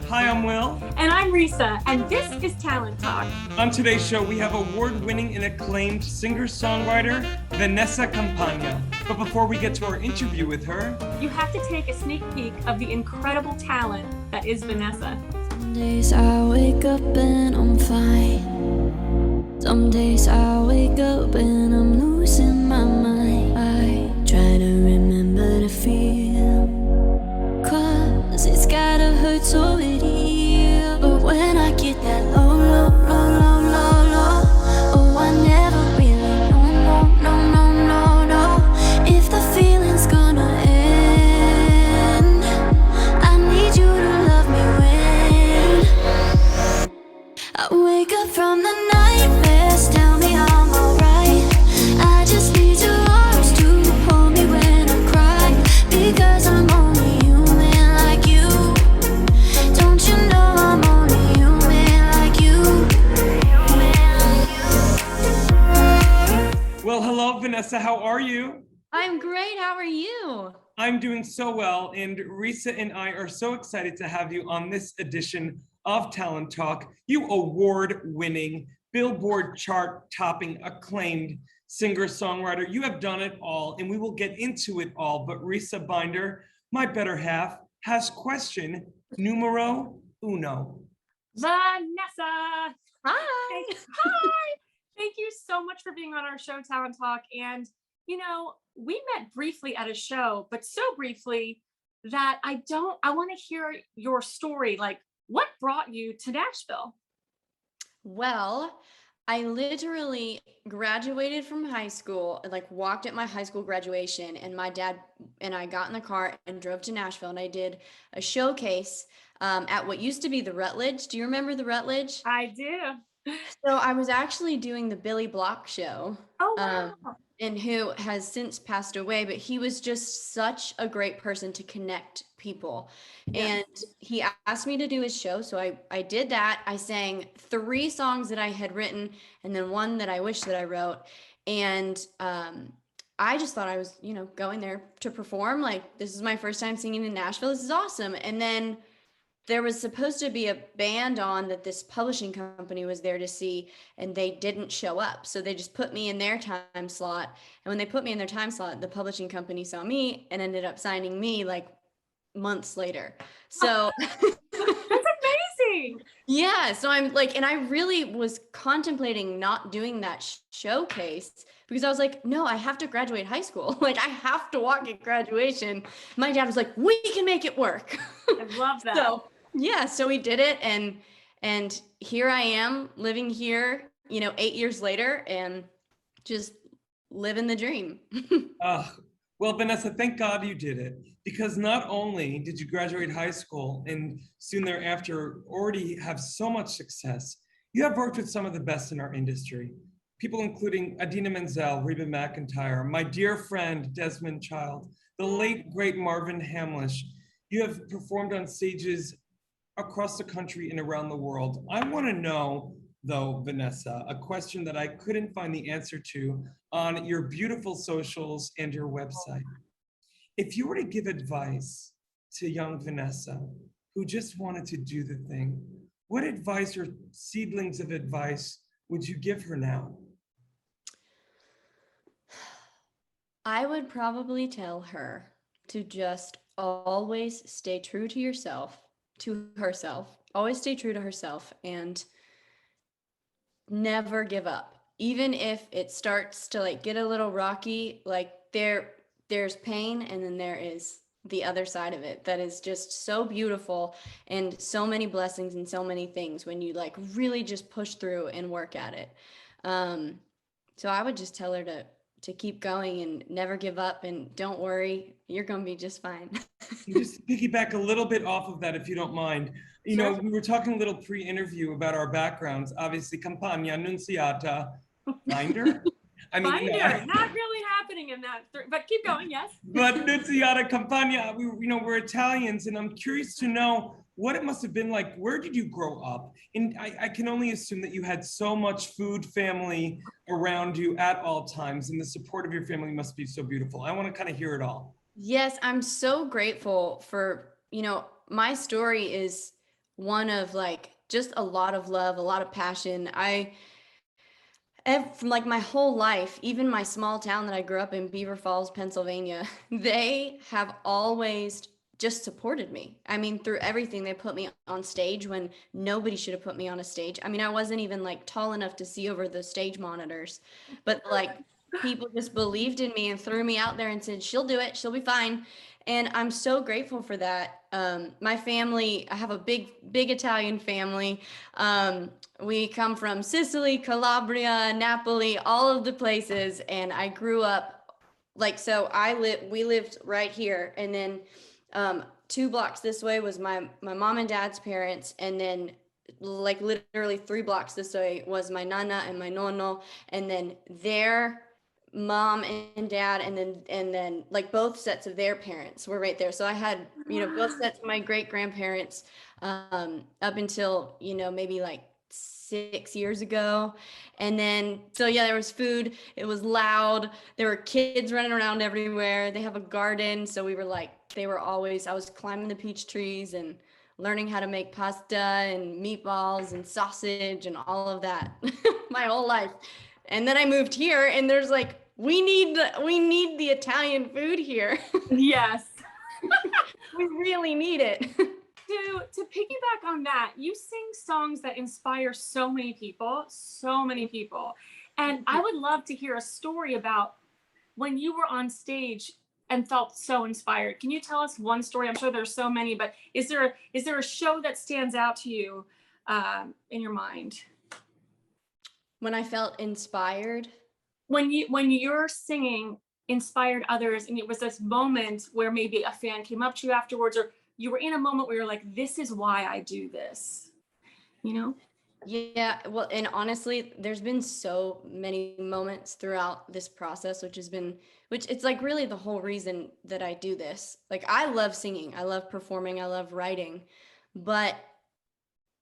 Hi, I'm Will. And I'm Risa, and this is Talent Talk. On today's show, we have award-winning and acclaimed singer-songwriter Vanessa Campagna. But before we get to our interview with her, you have to take a sneak peek of the incredible talent that is Vanessa. Some days I wake up and I'm fine. Some days I wake up and I'm losing my mind. I try to remember the feel, 'cause it's gotta hurt so it heals. But when I get that low, low, low, low, low, low, oh, I never really know if the feeling's gonna end. I need you to love me when I wake up from the nightmares. Tell me I'm alright. I just need your arms to hold me when I cry, because I'm only human like you. Don't you know I'm only human like you? well, hello, Vanessa. How are you? I'm great. How are you? I'm doing so well, and Risa and I are so excited to have you on this edition of Talent Talk. You award-winning, Billboard chart-topping, acclaimed singer-songwriter. You have done it all, and we will get into it all. But Risa Binder, my better half, has question numero uno. Vanessa! Hi. Hi! Thank you so much for being on our show, Talent Talk. And, you know, we met briefly at a show, but so briefly that I want to hear your story. Like, what brought you to Nashville? Well, I literally graduated from high school, like walked at my high school graduation, and my dad and I got in the car and drove to Nashville, and I did a showcase at what used to be the Rutledge. Do you remember the Rutledge? I do. So I was actually doing the Billy Block show. Oh, wow. And who has since passed away, but he was just such a great person to connect people. Yeah. And he asked me to do his show. So I did that. I sang 3 songs that I had written and then one that I wish that I wrote. And I just thought I was, going there to perform. Like, this is my first time singing in Nashville. This is awesome. And then there was supposed to be a band on that this publishing company was there to see, and they didn't show up. So they just put me in their time slot. And when they put me in their time slot, the publishing company saw me and ended up signing me like months later. So That's amazing. yeah. So I'm like, and I really was contemplating not doing that showcase because I was like, no, I have to graduate high school. Like, I have to walk at graduation. My dad was like, we can make it work. I love that. So we did it, and here I am living here, 8 years later, and just living the dream. Well, Vanessa, thank God you did it, because not only did you graduate high school and soon thereafter already have so much success, you have worked with some of the best in our industry. People including Idina Menzel, Reba McEntire, my dear friend Desmond Child, the late great Marvin Hamlisch. You have performed on stages across the country and around the world. I want to know, though, Vanessa, a question that I couldn't find the answer to on your beautiful socials and your website. If you were to give advice to young Vanessa who just wanted to do the thing, what advice or seedlings of advice would you give her now? I would probably tell her to just always stay true to herself, always stay true to herself, and never give up. Even if it starts to like get a little rocky, like there's pain, and then there is the other side of it that is just so beautiful, and so many blessings and so many things when you like really just push through and work at it. So I would just tell her to keep going and never give up, and don't worry, you're going to be just fine. Just piggyback a little bit off of that, if you don't mind. Sure. We were talking a little pre-interview about our backgrounds. Obviously, Campagna, Nunziata, Binder. Binder, not really happening in that, but keep going, yes. But Nunziata, Campagna, we're Italians, and I'm curious to know what it must have been like. Where did you grow up? And I can only assume that you had so much food, family around you at all times, and the support of your family must be so beautiful. I want to kind of hear it all. Yes, I'm so grateful for, my story is one of like just a lot of love, a lot of passion. From like my whole life, even my small town that I grew up in, Beaver Falls, Pennsylvania, they have always just supported me. I mean, through everything. They put me on stage when nobody should have put me on a stage. I mean, I wasn't even like tall enough to see over the stage monitors, but like people just believed in me and threw me out there and said, she'll do it, she'll be fine. And I'm so grateful for that. My family, I have a big Italian family. We come from Sicily, Calabria, Napoli, all of the places. And I grew up like, so we lived right here. And then 2 blocks this way was my mom and dad's parents. And then like literally 3 blocks this way was my nana and my nonno. And then their mom and dad, and then like both sets of their parents were right there. So I had, both sets of my great grandparents up until, maybe like 6 years ago. And then, so yeah, there was food, it was loud, there were kids running around everywhere. They have a garden. So we were like, I was climbing the peach trees and learning how to make pasta and meatballs and sausage and all of that my whole life. And then I moved here and there's like, we need the Italian food here. Yes. We really need it. To piggyback on that, you sing songs that inspire so many people. And I would love to hear a story about when you were on stage and felt so inspired. Can you tell us one story? I'm sure there's so many, but is there a show that stands out to you in your mind? When I felt inspired? When you're singing inspired others, and it was this moment where maybe a fan came up to you afterwards, or you were in a moment where you're like, this is why I do this, Yeah, well, and honestly, there's been so many moments throughout this process, which it's like really the whole reason that I do this. Like, I love singing, I love performing, I love writing, but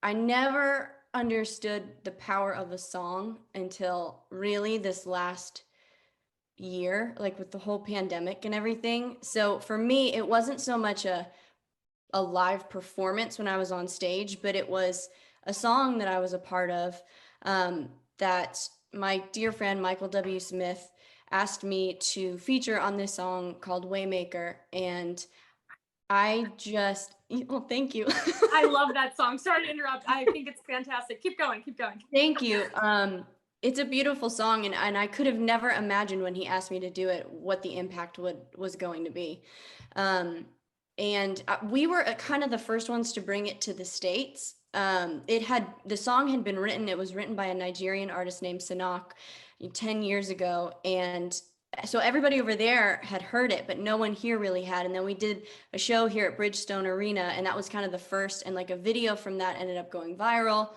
I never understood the power of a song until really this last year, like with the whole pandemic and everything. So for me, it wasn't so much a live performance when I was on stage, but it was a song that I was a part of that my dear friend Michael W. Smith asked me to feature on this song called Waymaker. And I just, thank you. I love that song. Sorry to interrupt. I think it's fantastic. Keep going. Thank you. It's a beautiful song, and I could have never imagined when he asked me to do it what the impact was going to be. And we were kind of the first ones to bring it to the States. The song had been written, it was written by a Nigerian artist named Sanok 10 years ago. And so everybody over there had heard it, but no one here really had. And then we did a show here at Bridgestone Arena, and that was kind of the first, and like a video from that ended up going viral.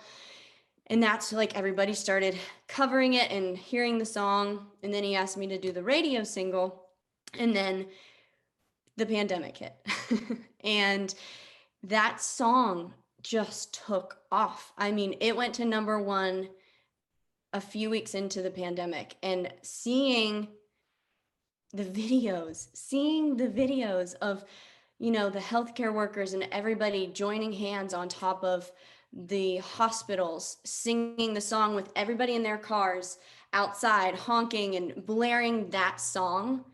And that's like everybody started covering it and hearing the song. And then he asked me to do the radio single, and then the pandemic hit. And that song just took off. I mean, it went to #1 a few weeks into the pandemic, and seeing the videos of, the healthcare workers and everybody joining hands on top of the hospitals, singing the song with everybody in their cars outside, honking and blaring that song,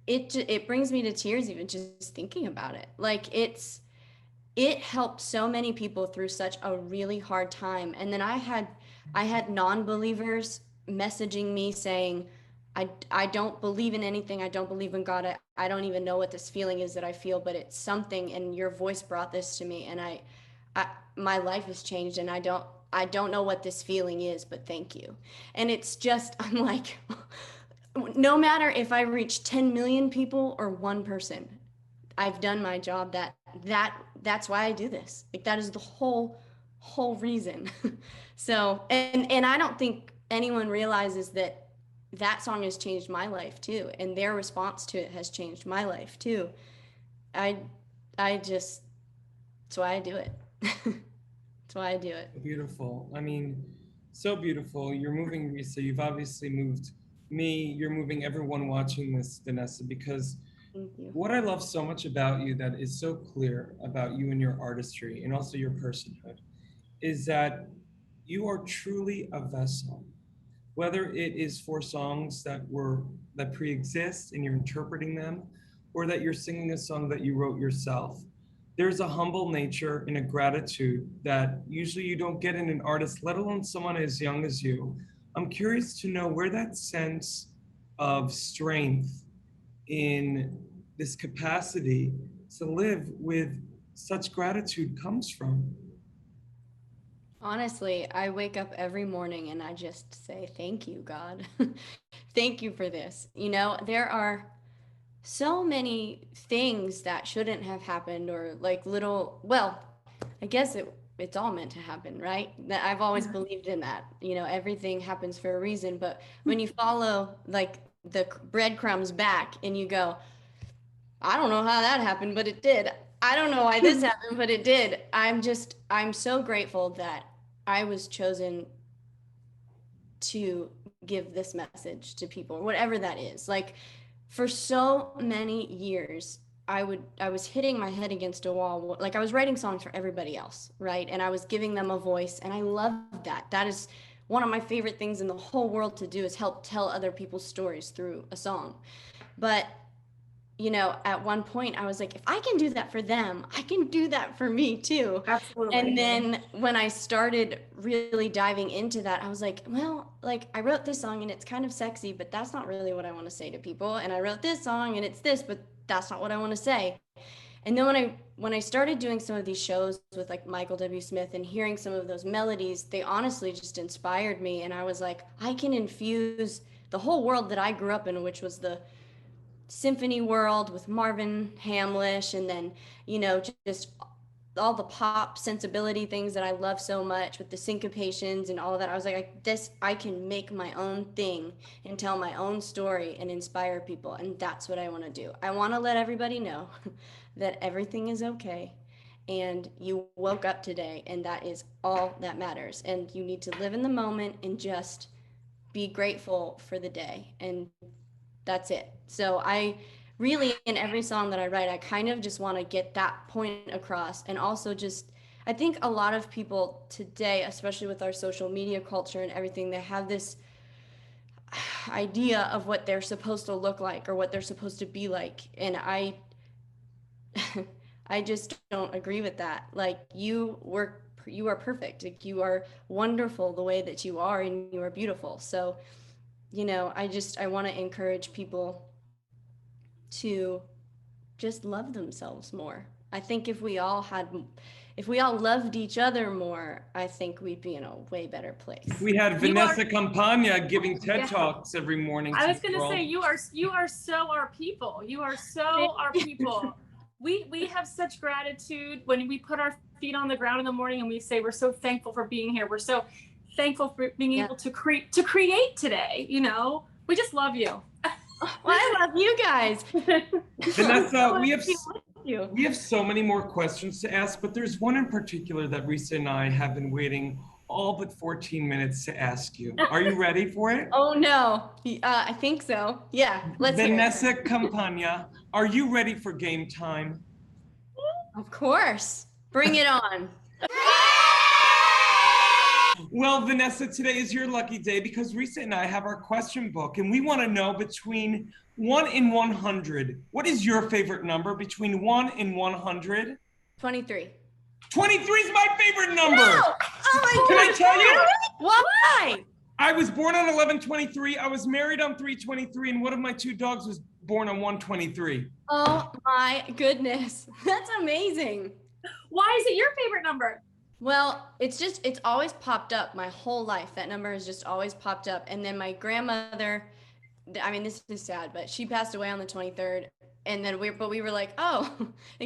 it brings me to tears even just thinking about it. Like, it helped so many people through such a really hard time. And then I had non-believers messaging me saying, I don't believe in anything. I don't believe in God. I don't even know what this feeling is that I feel, but it's something, and your voice brought this to me, and my life has changed, and I don't know what this feeling is, but thank you. And it's just, I'm like, no matter if I reach 10 million people or one person, I've done my job. That's why I do this. Like, that is the whole reason. So, and I don't think anyone realizes that song has changed my life too, and their response to it has changed my life too. That's why I do it. That's why I do it. Beautiful. I mean, so beautiful. You're moving, Risa. You've obviously moved me. You're moving everyone watching this, Vanessa, because Thank you. What I love so much about you that is so clear about you and your artistry and also your personhood is that you are truly a vessel. Whether it is for songs that pre-exist and you're interpreting them, or that you're singing a song that you wrote yourself. There's a humble nature and a gratitude that usually you don't get in an artist, let alone someone as young as you. I'm curious to know where that sense of strength in this capacity to live with such gratitude comes from. Honestly, I wake up every morning and I just say, thank you, God. Thank you for this. You know, there are so many things that shouldn't have happened, or like I guess it's all meant to happen, right? That I've always believed in that. You know, everything happens for a reason, but when you follow like the breadcrumbs back and you go, I don't know how that happened, but it did. I don't know why this happened, but it did. I'm so grateful that I was chosen to give this message to people, whatever that is. Like, for so many years, I was hitting my head against a wall. Like, I was writing songs for everybody else, right? And I was giving them a voice, and I love that. That is one of my favorite things in the whole world to do, is help tell other people's stories through a song. But you know, at one point I was like, if I can do that for them, I can do that for me too. Absolutely. And then when I started really diving into that, I was like, well, like, I wrote this song and it's kind of sexy, but that's not really what I want to say to people. And I wrote this song and it's this, but that's not what I want to say. And then when I started doing some of these shows with like Michael W. Smith and hearing some of those melodies, they honestly just inspired me. And I was like, I can infuse the whole world that I grew up in, which was the symphony world with Marvin Hamlisch, and then, you know, just all the pop sensibility things that I love so much with the syncopations and all of that. I was like, I can make my own thing and tell my own story and inspire people. And that's what I want to do. I want to let everybody know that everything is okay. And you woke up today, and that is all that matters. And you need to live in the moment and just be grateful for the day. And that's it. So I really, in every song that I write, I kind of just want to get that point across. And also just, I think a lot of people today, especially with our social media culture and everything, they have this idea of what they're supposed to look like or what they're supposed to be like. And I just don't agree with that. Like, you are perfect. Like, you are wonderful the way that you are, and you are beautiful. So, you know, I want to encourage people to just love themselves more. I think if we all loved each other more, I think we'd be in a way better place. We had Vanessa Campagna giving TED Talks every morning. I was going to say, you are so our people. You are so our people. We have such gratitude when we put our feet on the ground in the morning and we say, we're so thankful for being here. We're so thankful for being able to create today. You know, we just love you. Well, I love you guys. Vanessa, we have so many more questions to ask, but there's one in particular that Risa and I have been waiting all but 14 minutes to ask you. Are you ready for it? Oh no, I think so. Yeah, let's hear it. Vanessa Campagna, are you ready for game time? Of course, bring it on. Well, Vanessa, today is your lucky day because Risa and I have our question book, and we want to know between 1 and 100. What is your favorite number between 1 and 100? 23. 23 is my favorite number. No! Oh my God. Can I tell you? Why? I was born on 11/23. I was married on 3/23, and one of my two dogs was born on 1/23. Oh my goodness. That's amazing. Why is it your favorite number? Well, it's always popped up my whole life. That number has just always popped up. And then my grandmother, I mean, this is sad, but she passed away on the 23rd. And then we were like, oh,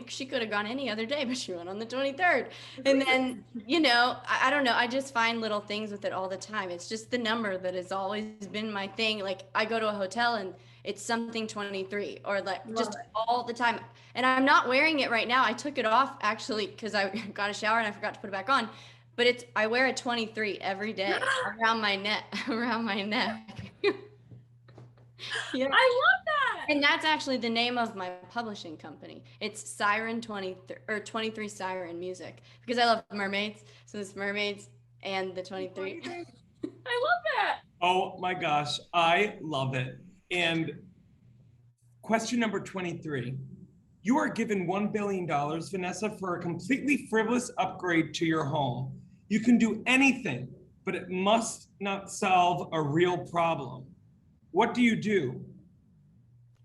she could have gone any other day, but she went on the 23rd. And then, you know, I don't know. I just find little things with it all the time. It's just the number that has always been my thing. Like, I go to a hotel and it's something 23, or like just all the time. And I'm not wearing it right now. I took it off actually because I got a shower and I forgot to put it back on. But I wear a 23 every day around my neck. Yeah. I love that. And that's actually the name of my publishing company. It's Siren 23 or 23 Siren Music, because I love mermaids. So it's mermaids and the 23. I love that. Oh my gosh, I love it. And question number 23. You are given $1 billion, Vanessa, for a completely frivolous upgrade to your home. You can do anything, but it must not solve a real problem. What do you do?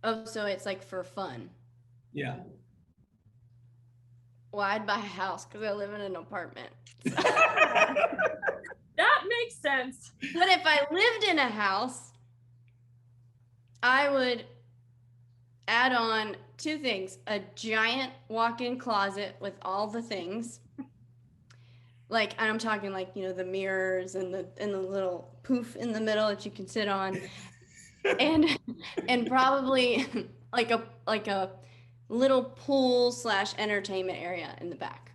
Oh, so it's like for fun. Yeah. Well, I'd buy a house because I live in an apartment. That makes sense. But if I lived in a house, I would add on 2 things: a giant walk-in closet with all the things. Like, and I'm talking like, you know, the mirrors and the little poof in the middle that you can sit on. and probably like a little pool / entertainment area in the back.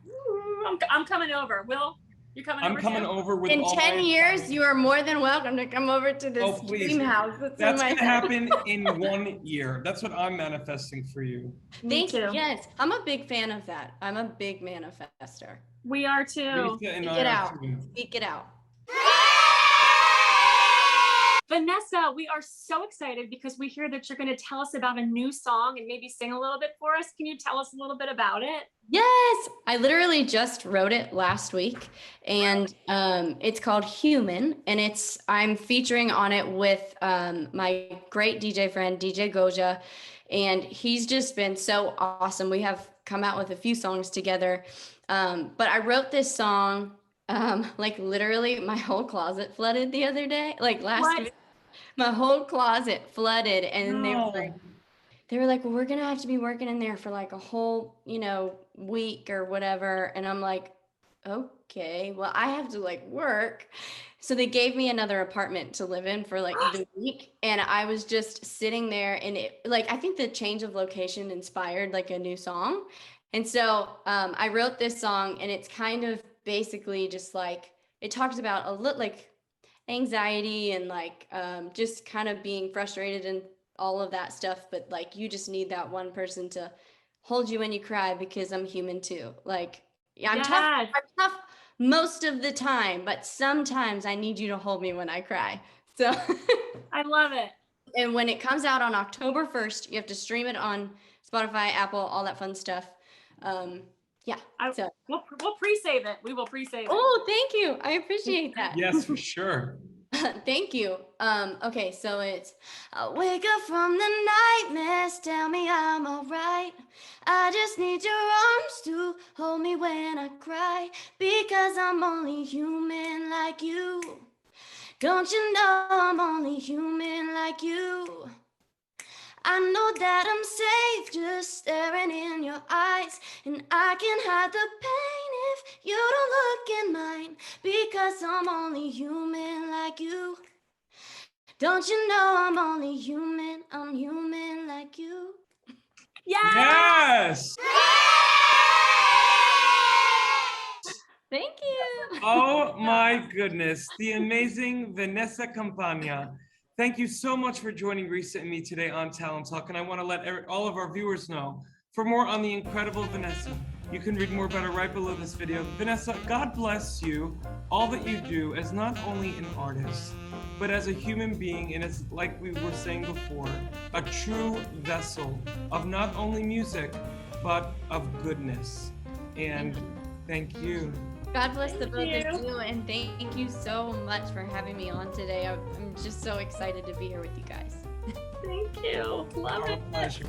I'm coming over. Will, you're coming over? I'm coming too? over with In all 10 my years, you are more than welcome to come over to this dream house. That's gonna happen in 1 year. That's what I'm manifesting for you. Thank you. too. Yes, I'm a big fan of that. I'm a big manifester. We are too. Risa and Speak I it are out. too. Speak it out. Vanessa, we are so excited because we hear that you're going to tell us about a new song and maybe sing a little bit for us. Can you tell us a little bit about it? Yes, I literally just wrote it last week, and it's called Human, and I'm featuring on it with my great DJ friend, DJ Goja, and he's just been so awesome. We have come out with a few songs together, but I wrote this song, like literally my whole closet flooded the other day, like last week. My whole closet flooded, and they were like, well, we're gonna have to be working in there for like a whole, you know, week or whatever. And I'm like, okay, well, I have to like work. So they gave me another apartment to live in for like the week. And I was just sitting there, and it, like, I think the change of location inspired like a new song. And so I wrote this song, and it's kind of basically just like, it talks about a little like anxiety and like just kind of being frustrated and all of that stuff, but like you just need that one person to hold you when you cry, because I'm human too. Like, yeah, I'm tough most of the time, but sometimes I need you to hold me when I cry. So I love it. And when it comes out on October 1st, you have to stream it on Spotify, Apple, all that fun stuff. Yeah. So we'll pre-save it. We will pre-save it. Oh, thank you. I appreciate that. Yes, for sure. Thank you. Okay, so it's, I wake up from the nightmares, tell me I'm alright. I just need your arms to hold me when I cry, because I'm only human like you. Don't you know I'm only human like you? I know that I'm safe just staring in your eyes, and I can hide the pain if you don't look in mine, because I'm only human like you. Don't you know I'm only human? I'm human like you. Yes. Thank you. Oh my goodness. The amazing Vanessa Campagna. Thank you so much for joining Risa and me today on Talent Talk. And I want to let all of our viewers know, for more on the incredible Vanessa, you can read more about her right below this video. Vanessa, God bless you, all that you do as not only an artist, but as a human being, and as, like we were saying before, a true vessel of not only music, but of goodness. And thank you. God bless the both of you, and thank you so much for having me on today. I'm just so excited to be here with you guys. Thank you. Love it. Our pleasure.